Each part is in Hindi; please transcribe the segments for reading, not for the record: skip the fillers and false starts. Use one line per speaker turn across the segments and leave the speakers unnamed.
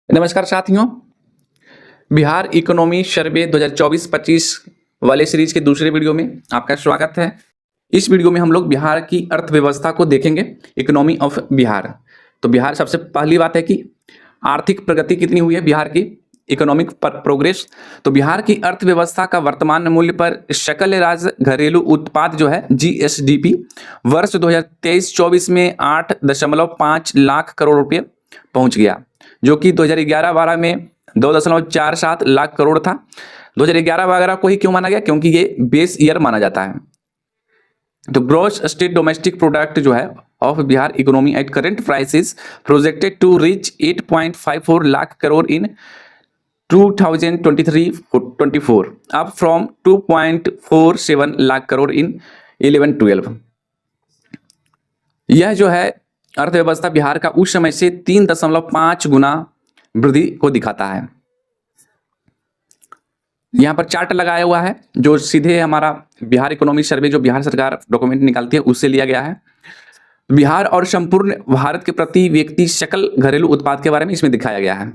नमस्कार साथियों। बिहार इकोनॉमी सर्वे 2024-25 वाले सीरीज के दूसरे वीडियो में आपका स्वागत है। इस वीडियो में हम लोग बिहार की अर्थव्यवस्था को देखेंगे, इकोनॉमी ऑफ बिहार। तो बिहार सबसे पहली बात है कि आर्थिक प्रगति कितनी हुई है बिहार की, इकोनॉमिक प्रोग्रेस। तो बिहार की अर्थव्यवस्था का वर्तमान मूल्य पर सकल राज्य घरेलू उत्पाद जो है जीएसडीपी वर्ष 2023-24 में 8.5 लाख करोड़ रुपये पहुंच गया, जो कि 2011-12 में 2.47 लाख करोड़ था। 2011-12 को ही क्यों माना गया? क्योंकि ये बेस ईयर माना जाता है। तो ग्रॉस स्टेट डोमेस्टिक प्रोडक्ट जो है of Bihar economy at current prices projected to reach 8.54 lakh crore in 2023-24 up from 2.47 lakh crore in 11-12। यह जो है अर्थव्यवस्था बिहार का उस समय से 3.5 गुना वृद्धि को दिखाता है। यहाँ पर चार्ट लगाया हुआ है जो सीधे हमारा बिहार इकोनॉमी सर्वे जो बिहार सरकार डॉक्यूमेंट निकालती है उससे लिया गया है। बिहार और संपूर्ण भारत के प्रति व्यक्ति सकल घरेलू उत्पाद के बारे में इसमें दिखाया गया है।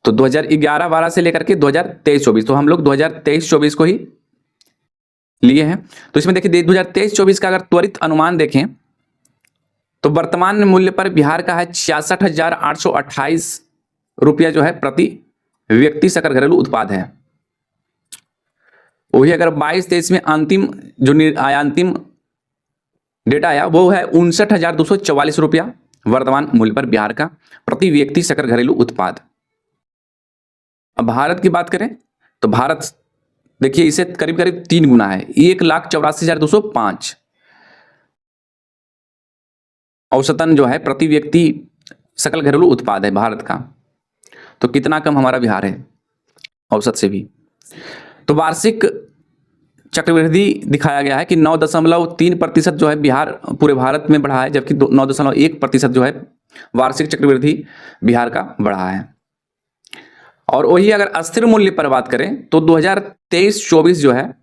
तो 2011-12 से लेकर के 2023-24, तो हम लोग 2023-24 को ही लिए हैं। तो इसमें देखिए 2023-24 का अगर त्वरित अनुमान देखें तो वर्तमान मूल्य पर बिहार का है 66,828 रुपया जो है प्रति व्यक्ति सकल घरेलू उत्पाद है। वही अगर 22-23 में अंतिम डेटा आया वो है 59,244 रुपया वर्तमान मूल्य पर बिहार का प्रति व्यक्ति सकल घरेलू उत्पाद। अब भारत की बात करें तो भारत देखिए इसे करीब करीब 3 गुना है, 1,84,205 औसतन जो है प्रति व्यक्ति सकल घरेलू उत्पाद है भारत का। तो कितना कम हमारा बिहार है औसत से भी। तो वार्षिक चक्रवृद्धि दिखाया गया है कि 9.3% जो है बिहार पूरे भारत में बढ़ा है, जबकि 9.1% जो है वार्षिक चक्रवृद्धि बिहार का बढ़ा है। और वही अगर अस्थिर मूल्य पर बात करें तो 2023-24 जो है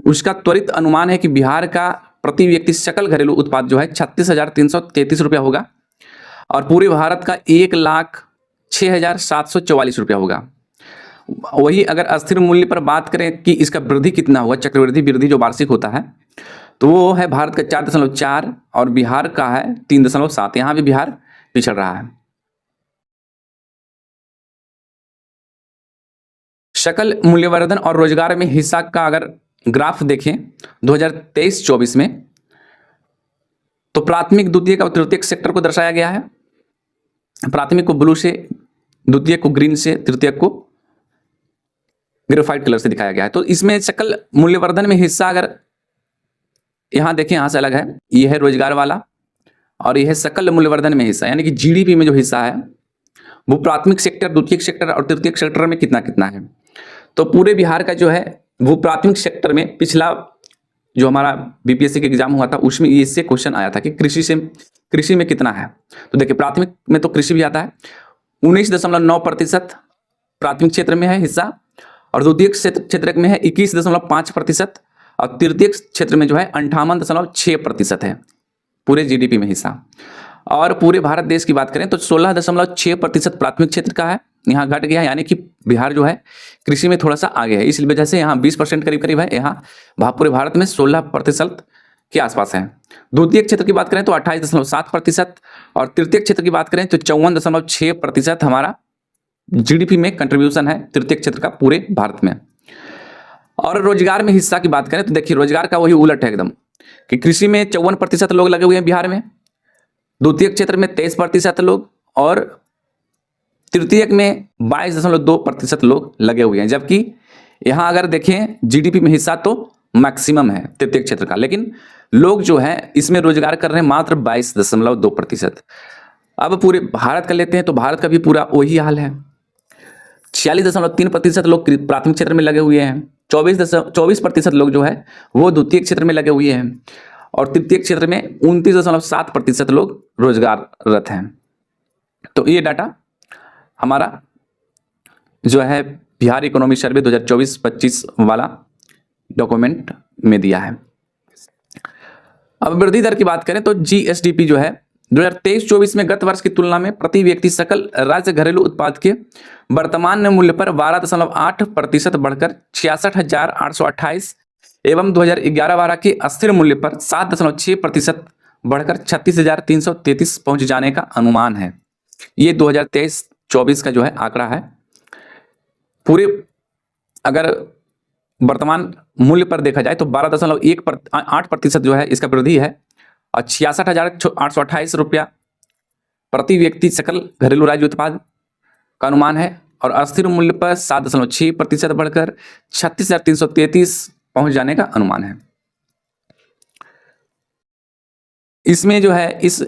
उसका त्वरित अनुमान है कि बिहार का प्रति व्यक्ति सकल घरेलू उत्पाद जो है 36,333 रुपया होगा और पूरे भारत का 1,06,744 रुपया होगा। वही अगर अस्थिर मूल्य पर बात करें कि इसका वृद्धि कितना होगा, चक्रवृद्धि वृद्धि जो वार्षिक होता है, तो वो है भारत का 4.4 और बिहार का है 3.7। यहाँ भी बिहार पिछड़ रहा है। सकल मूल्यवर्धन और रोजगार में हिस्सा का अगर ग्राफ देखें 2023-24 में तो प्राथमिक, द्वितीयक और तृतीयक सेक्टर को दर्शाया गया है। प्राथमिक को ब्लू से, द्वितीयक को ग्रीन से, तृतीयक को ग्रेफाइट कलर से दिखाया गया है। तो इसमें सकल मूल्यवर्धन में हिस्सा अगर यहां देखें, यहां से अलग है, यह है रोजगार वाला और यह है सकल मूल्यवर्धन में हिस्सा, यानी कि जीडीपी में जो हिस्सा है वो प्राथमिक सेक्टर, द्वितीयक सेक्टर और तृतीयक सेक्टर में कितना कितना है। तो पूरे बिहार का जो है वो प्राथमिक सेक्टर में, पिछला जो हमारा बीपीएससी के एग्जाम हुआ था उसमें इससे क्वेश्चन आया था कि कृषि में कितना है। तो देखिए प्राथमिक में तो कृषि भी आता है, 19.9% प्राथमिक क्षेत्र में है हिस्सा और द्वितीयक क्षेत्र में है 21.5% और तृतीयक क्षेत्र में जो है 58.6% है पूरे जीडीपी में हिस्सा। और पूरे भारत देश की बात करें तो 16.6% प्राथमिक क्षेत्र का है, यहाँ घट गया, यानी कि बिहार जो है कृषि में थोड़ा सा आगे है, इस वजह से यहाँ 20% करीब करीब है, यहाँ पूरे भारत में 16% के आसपास है। द्वितीयक क्षेत्र की बात करें तो 28.7% और तृतीयक क्षेत्र की बात करें तो 54.6% हमारा जीडीपी में कंट्रीब्यूशन है तृतीयक क्षेत्र का पूरे भारत में। और रोजगार में हिस्सा की बात करें तो देखिए रोजगार का वही उलट है एकदम, कि कृषि में 54% लोग लगे हुए हैं बिहार में, द्वितीयक क्षेत्र में 23% लोग और तृतीयक में 22.2% लोग लगे हुए हैं। जबकि यहाँ अगर देखें जीडीपी में हिस्सा तो मैक्सिमम है तृतीयक क्षेत्र का, लेकिन लोग जो है इसमें रोजगार कर रहे हैं मात्र 22.2%। अब पूरे भारत का लेते हैं तो भारत का भी पूरा वही हाल है, 46.3% लोग प्राथमिक क्षेत्र में लगे हुए हैं, 24% लोग जो है वो द्वितीयक क्षेत्र में लगे हुए हैं और तृतीयक क्षेत्र में 29.7% लोग रोजगाररत हैं। तो ये डाटा हमारा जो है बिहार इकोनॉमी सर्वे 2024-25 वाला डॉक्यूमेंट में दिया है। अब वृद्धि दर की बात करें तो जीएसडीपी जो है 2023-24 में गत वर्ष की तुलना में प्रति व्यक्ति सकल राज्य घरेलू उत्पाद के वर्तमान मूल्य पर 12.8% बढ़कर 66,828 एवं 2011-12 के अस्थिर मूल्य पर 7.6% बढ़कर 36,333 पहुंच जाने का अनुमान है। ये 2023-24 का जो है आंकड़ा है। पूरे अगर वर्तमान मूल्य पर देखा जाए तो 12.8% जो है इसका वृद्धि है और 66,828 रुपया प्रति व्यक्ति सकल घरेलू राज्य उत्पाद का अनुमान है और अस्थिर मूल्य पर 7.6% बढ़कर 36,333 पहुंच जाने का अनुमान है। इसमें जो है इस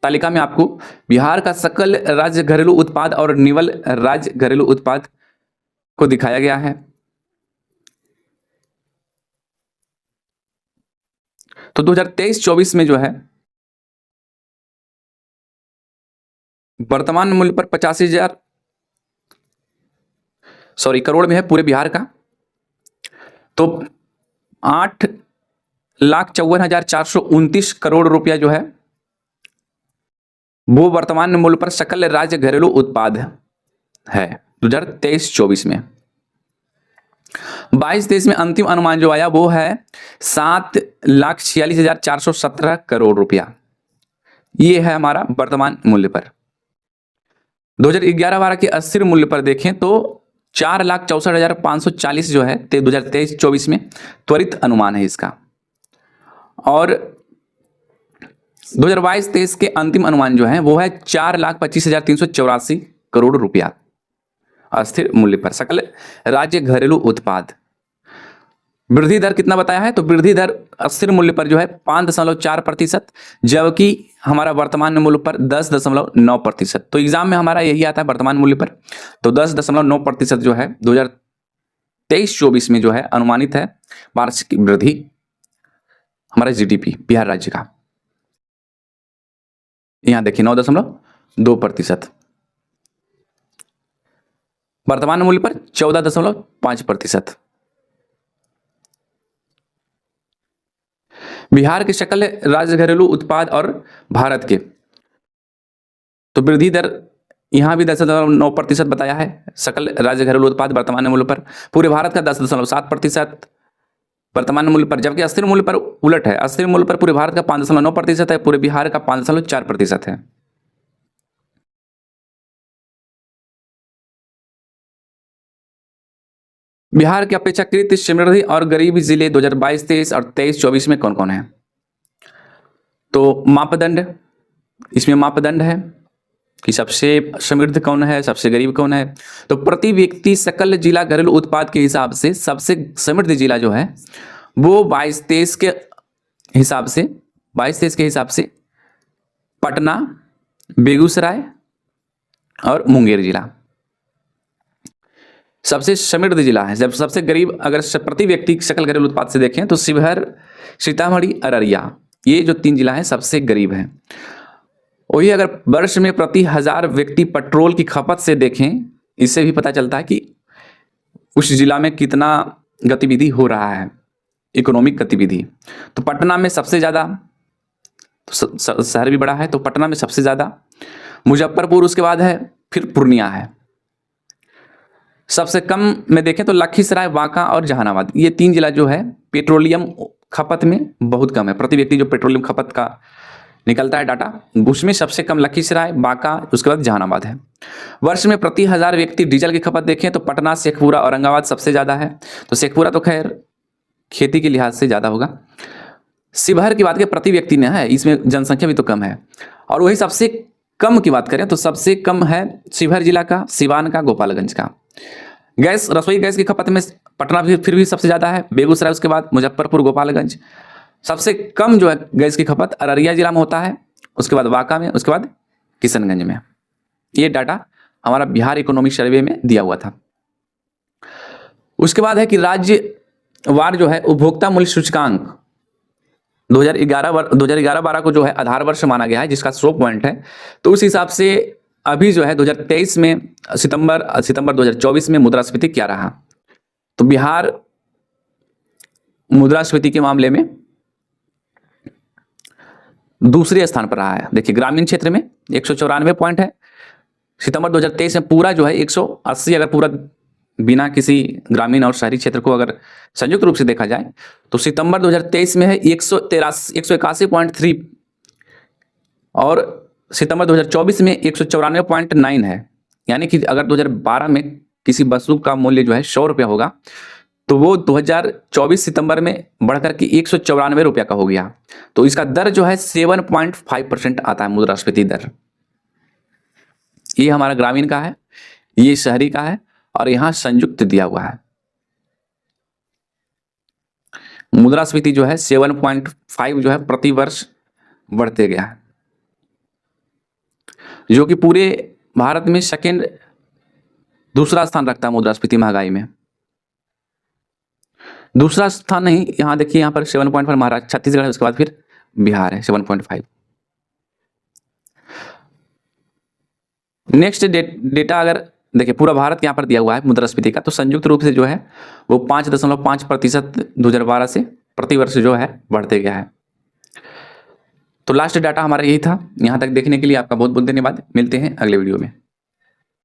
तालिका में आपको बिहार का सकल राज्य घरेलू उत्पाद और निवल राज्य घरेलू उत्पाद को दिखाया गया है। तो 2023-24 में जो है वर्तमान मूल्य पर 85,000 करोड़ में है पूरे बिहार का। तो 8,54,429 करोड़ रुपया जो है वो वर्तमान मूल्य पर सकल राज्य घरेलू उत्पाद है 2023-24 में। 22-23 में अंतिम अनुमान जो आया वो है 7,46,417 करोड़ रुपया। ये है हमारा वर्तमान मूल्य पर। 2011-12 के अस्थिर मूल्य पर देखें तो 4,64,540 जो है 2023-24 में त्वरित अनुमान है इसका। और 2022-23 के अंतिम अनुमान जो है वो है 4,25,384 करोड़ रुपया अस्थिर मूल्य पर सकल राज्य घरेलू उत्पाद। वृद्धि दर कितना बताया है? तो वृद्धि दर अस्थिर मूल्य पर जो है 5.4%, जबकि हमारा वर्तमान मूल्य पर 10.9%। तो एग्जाम में हमारा यही आता है वर्तमान मूल्य पर। तो 10.9% जो है 2023-24 में जो है अनुमानित है वार्षिक वृद्धि हमारा जीडीपी बिहार राज्य का। यहां देखिए 9.2%, वर्तमान मूल्य पर 14.5%। बिहार के सकल राज्य घरेलू उत्पाद और भारत के तो वृद्धि दर यहां भी 10.9% बताया है सकल राज्य घरेलू उत्पाद वर्तमान मूल्य पर। पूरे भारत का 10.7% वर्तमान मूल्य पर, जबकि अस्थिर मूल्य पर उलट है। अस्थिर मूल्य पर पूरे भारत का 5.9% है, पूरे बिहार का 5.4% है। बिहार के अपेक्षाकृत समृद्धि और गरीबी जिले 2022-23 और 23-24 में कौन कौन है? तो मापदंड, इसमें मापदंड है कि सबसे समृद्ध कौन है, सबसे गरीब कौन है। तो प्रति व्यक्ति सकल जिला घरेलू उत्पाद के हिसाब से सबसे समृद्ध जिला जो है वो 22-23 के हिसाब से पटना, बेगूसराय और मुंगेर जिला सबसे समृद्ध जिला है। जब सबसे गरीब अगर प्रति व्यक्ति सकल घरेलू उत्पाद से देखें तो शिवहर, सीतामढ़ी, अररिया, ये जो 3 जिला हैं सबसे गरीब हैं। वही अगर वर्ष में प्रति 1000 व्यक्ति पेट्रोल की खपत से देखें, इससे भी पता चलता है कि उस जिला में कितना गतिविधि हो रहा है, इकोनॉमिक गतिविधि। तो पटना में सबसे ज़्यादा, शहर भी बड़ा है तो पटना में सबसे ज़्यादा, मुजफ्फरपुर उसके बाद है, फिर पूर्णिया है। सबसे कम में देखें तो लखीसराय, बांका और जहानाबाद, ये 3 जिला जो है पेट्रोलियम खपत में बहुत कम है। प्रति व्यक्ति जो पेट्रोलियम खपत का निकलता है डाटा, उसमें सबसे कम लखीसराय, बांका, उसके बाद जहानाबाद है। वर्ष में प्रति 1000 व्यक्ति डीजल की खपत देखें तो पटना, शेखपुरा, औरंगाबाद सबसे ज़्यादा है। तो शेखपुरा तो खैर खेती के लिहाज से ज़्यादा होगा। शिवहर की बात करें प्रति व्यक्ति ने है, इसमें जनसंख्या भी तो कम है। और वही सबसे कम की बात करें तो सबसे कम है शिवहर जिला का, सिवान का, गोपालगंज का। गैस, रसोई गैस की खपत में पटना फिर भी सबसे ज़्यादा है, बेगूसराय, उसके बाद मुजफ्फरपुर, गोपालगंज। सबसे कम जो है गैस की खपत अररिया जिला में होता है, उसके बाद बांका में, उसके बाद किशनगंज में। ये डाटा हमारा बिहार इकोनॉमिक सर्वे में दिया हुआ था। उसके बाद है कि राज्य वार जो है उपभोक्ता मूल्य सूचकांक 2011-12 को जो है आधार वर्ष माना गया है, जिसका 100 पॉइंट है। तो उस हिसाब से अभी जो है 2023 में सितंबर 2024 में मुद्रास्फीति क्या रहा? तो बिहार मुद्रास्फीति के मामले में दूसरे स्थान पर रहा है। देखिए ग्रामीण क्षेत्र में 194 पॉइंट है। सितंबर 2023 में पूरा जो है 180, अगर पूरा बिना किसी ग्रामीण और शहरी क्षेत्र को अगर संयुक्त रूप से देखा जाए तो सितंबर 2023 में है 181.3 और सितंबर 2024 में 194.9 है। यानी कि अगर 2012 में किसी वस्तु का मूल्य जो है 100 रुपया होगा तो वो 2024 सितंबर में बढ़कर के 194 रुपया का हो गया। तो इसका दर जो है 7.5% आता है, मुद्रास्फीति दर। ये हमारा ग्रामीण का है, ये शहरी का है और यहाँ संयुक्त दिया हुआ है। मुद्रास्फीति जो है 7.5 जो है प्रति वर्ष बढ़ते गया है, जो कि पूरे भारत में दूसरा स्थान रखता है मुद्रास्फीति महंगाई में। दूसरा स्थान नहीं, यहाँ देखिए यहाँ पर 7.5 महाराष्ट्र, छत्तीसगढ़ है, उसके बाद फिर बिहार है 7.5। नेक्स्ट डेटा अगर देखिए पूरा भारत यहाँ पर दिया हुआ है मुद्रास्फीति का, तो संयुक्त रूप से जो है वो 5.5% 2012 से प्रतिवर्ष जो है बढ़ते गया है। तो लास्ट डाटा हमारा यही था। यहाँ तक देखने के लिए आपका बहुत बहुत धन्यवाद। मिलते हैं अगले वीडियो में।